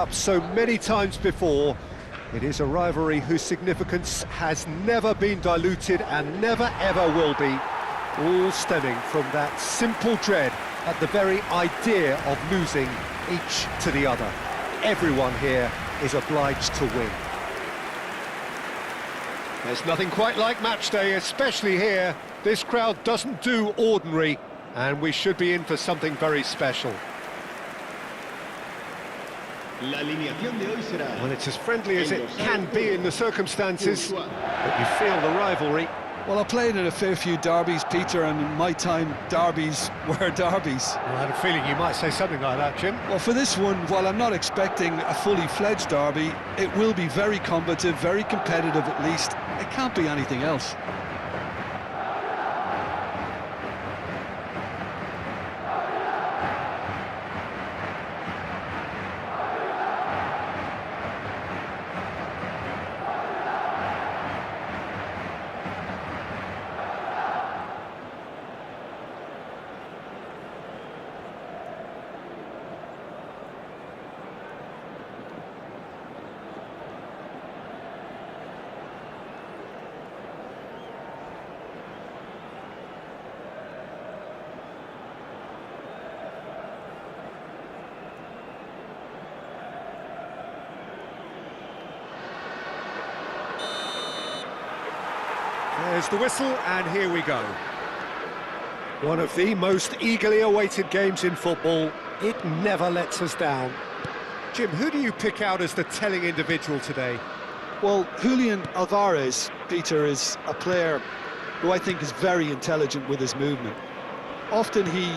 Up so many times before. It is a rivalry whose significance has never been diluted and never ever will be, all stemming from that simple dread at the very idea of losing each to the other. Everyone here is obliged to win. There's nothing quite like match day, especially here. This crowd doesn't do ordinary, and we should be in for something very special. Well, it's as friendly as it can be in the circumstances, but you feel the rivalry. Well, I played in a fair few derbies, Peter, and in my time, derbies were derbies. Well, I had a feeling you might say something like that, Jim. Well, for this one, while I'm not expecting a fully fledged derby, it will be very combative, very competitive at least. It can't be anything else. There's the whistle, and here we go. One of the most eagerly awaited games in football. It never lets us down. Jim, who do you pick out as the telling individual today? Well, Julian Alvarez, Peter, is a player who I think is very intelligent with his movement. Often he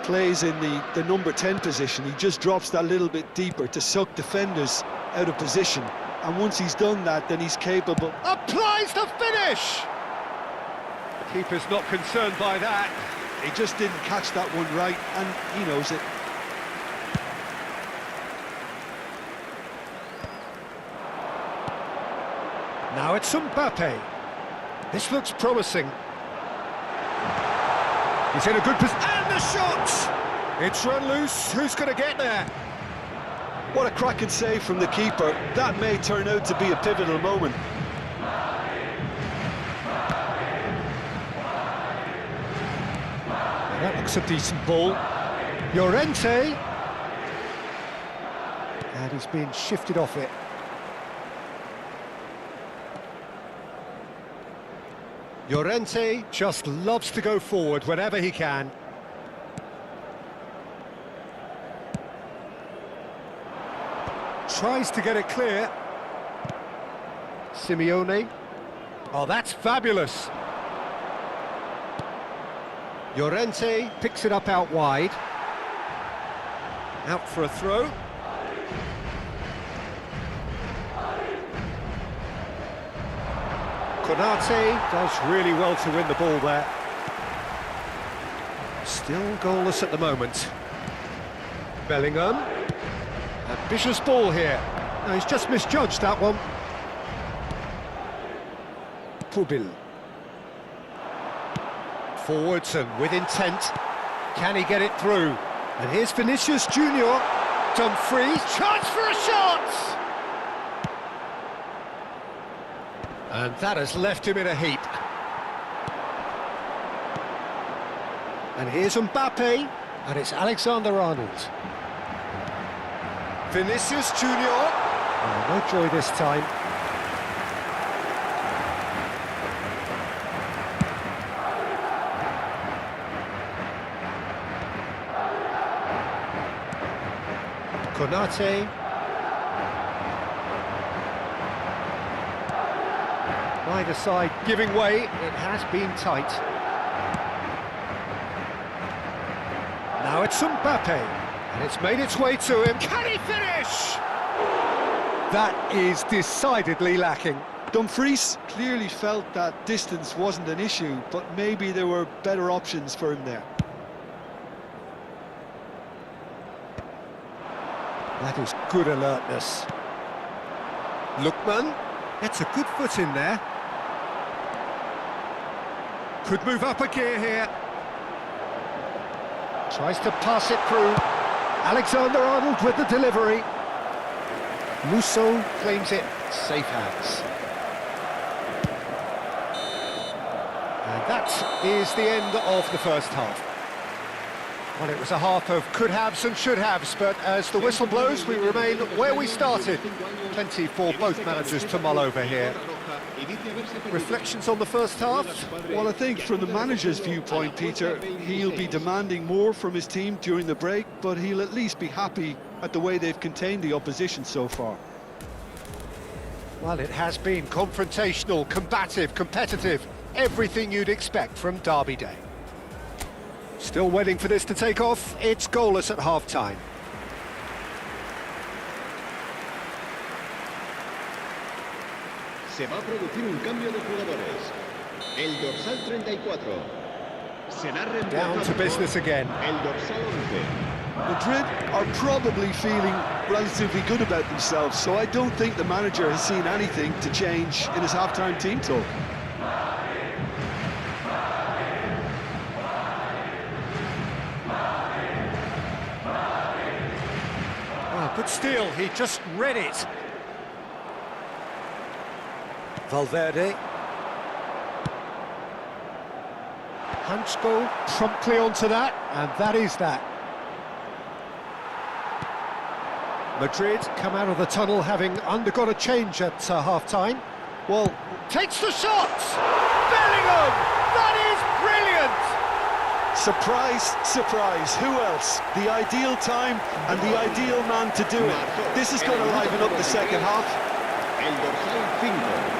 plays in the number 10 position. He just drops that little bit deeper to suck defenders out of position. And once he's done that, then he's capable. Applies the finish! The keeper's not concerned by that. He just didn't catch that one right, and he knows it. Now it's Mbappe. This looks promising. He's in a good position. And the shot! It's run loose. Who's going to get there? What a cracking save from the keeper. That may turn out to be a pivotal moment. That looks a decent ball. Llorente. And he's being shifted off it. Llorente just loves to go forward whenever he can. Tries to get it clear. Simeone. Oh, that's fabulous. Llorente picks it up out wide. Out for a throw. Konate does really well to win the ball there. Still goalless at the moment. Bellingham. Ambitious ball here. No, he's just misjudged that one. Pubil. Forwards and with intent. Can he get it through? And here's Vinicius Junior. Dumfries. Chance for a shot! And that has left him in a heap. And here's Mbappe. And it's Alexander-Arnold. Vinicius Junior. Oh, no joy this time. Konate. Neither side giving way. It has been tight. Now it's Mbappe. And it's made its way to him. Can he finish? That is decidedly lacking. Dumfries clearly felt that distance wasn't an issue, but maybe there were better options for him there. That is good alertness. Lookman gets a good foot in there. Could move up a gear here. Tries to pass it through. Alexander-Arnold with the delivery. Musso claims it, safe hands. And that is the end of the first half. Well, it was a half of could-haves and should-haves, but as the whistle blows, we remain where we started. Plenty for both managers to mull over here. Reflections on the first half? Well, I think from the manager's viewpoint, Peter, he'll be demanding more from his team during the break, but he'll at least be happy at the way they've contained the opposition so far. Well, it has been confrontational, combative, competitive, everything you'd expect from Derby Day. Still waiting for this to take off. It's goalless at half-time. Se va a producir un cambio de jugadores. El dorsal 34 será reemplazado Down to business again. por el dorsal 11. Madrid are probably feeling relatively good about themselves, so I don't think the manager has seen anything to change in his half-time team talk. Oh, good steal, he just read it. Valverde. Hansko promptly onto that, and that is that. Madrid come out of the tunnel having undergone a change at half-time. Well, takes the shot! Bellingham! That is brilliant! Surprise, surprise, who else? The ideal time and the ideal man to do it. This is going to liven up the second half. El dorsal 5.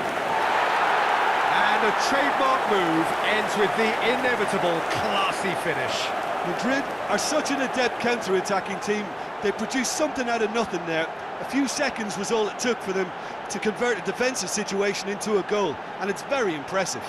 And a trademark move ends with the inevitable classy finish. Madrid are such an adept counter-attacking team. They produced something out of nothing there. A few seconds was all it took for them to convert a defensive situation into a goal, and it's very impressive.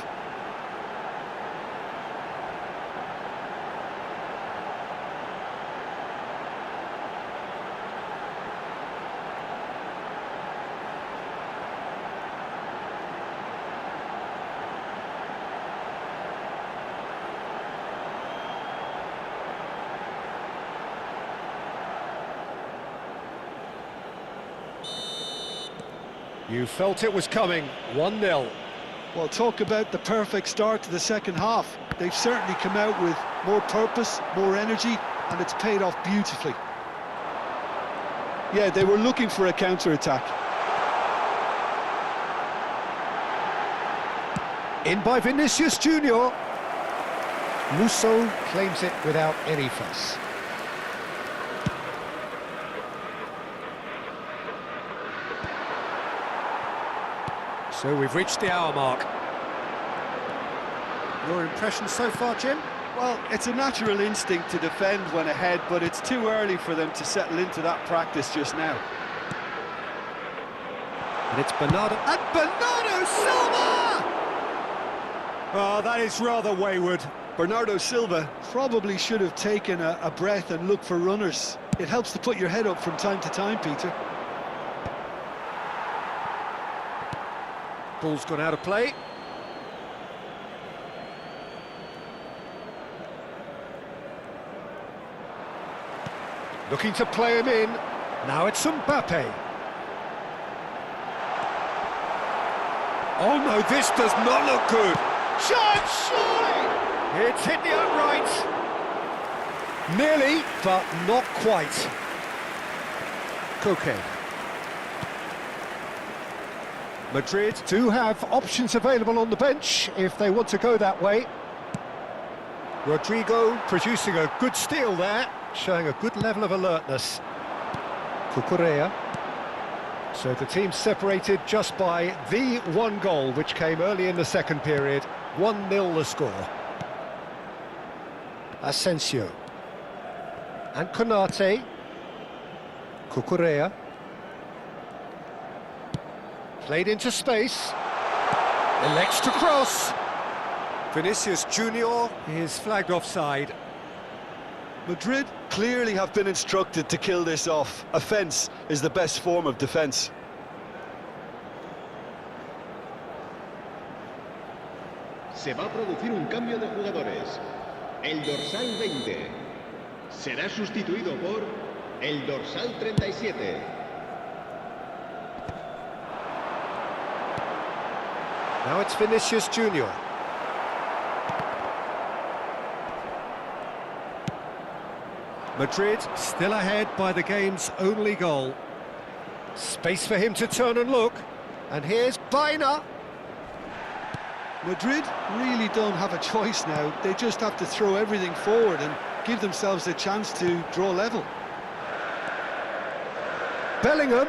You felt it was coming, 1-0. Well, talk about the perfect start to the second half. They've certainly come out with more purpose, more energy, and it's paid off beautifully. Yeah, they were looking for a counter-attack. In by Vinicius Junior. Musso claims it without any fuss. So we've reached the hour mark. Your impression so far, Jim? Well, it's a natural instinct to defend when ahead, but it's too early for them to settle into that practice just now. And it's Bernardo... And Bernardo Silva! Oh, that is rather wayward. Bernardo Silva probably should have taken a breath and looked for runners. It helps to put your head up from time to time, Peter. Ball's gone out of play. Looking to play him in. Now it's Mbappe. Oh no, this does not look good. Shot, surely! It's hit the upright. Nearly, but not quite. Koke. Madrid do have options available on the bench if they want to go that way. Rodrigo producing a good steal there, showing a good level of alertness. Cucurella. So the team separated just by the one goal, which came early in the second period. 1-0 the score. Asensio. And Konate. Cucurella. Played into space. Elects to cross. Vinicius Junior is flagged offside. Madrid clearly have been instructed to kill this off. Offence is the best form of defence. Se va a producir un cambio de jugadores. El dorsal 20 será sustituido por el dorsal 37. Now it's Vinicius Junior. Madrid still ahead by the game's only goal. Space for him to turn and look. And here's Baena. Madrid really don't have a choice now. They just have to throw everything forward and give themselves a chance to draw level. Bellingham.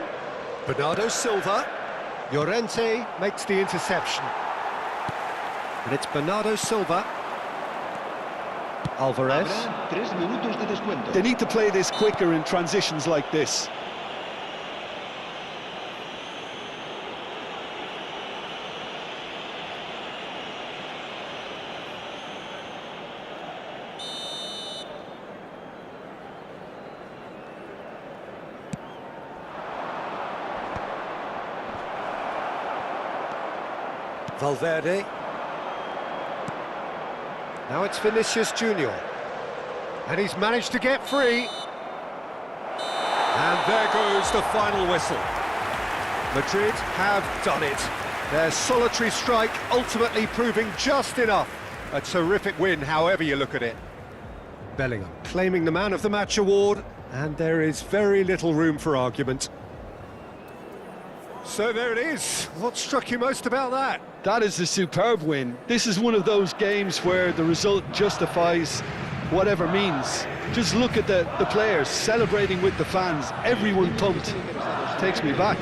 Bernardo Silva. Llorente makes the interception. And it's Bernardo Silva. Alvarez. Habrá 3 minutos de descuento. They need to play this quicker in transitions like this. Valverde. Now it's Vinicius Junior. And he's managed to get free. And there goes the final whistle. Madrid have done it. Their solitary strike ultimately proving just enough. A terrific win, however you look at it. Bellingham claiming the Man of the Match award, and there is very little room for argument. So there it is. What struck you most about that? That is a superb win. This is one of those games where the result justifies whatever means. Just look at the players celebrating with the fans. Everyone pumped. Takes me back.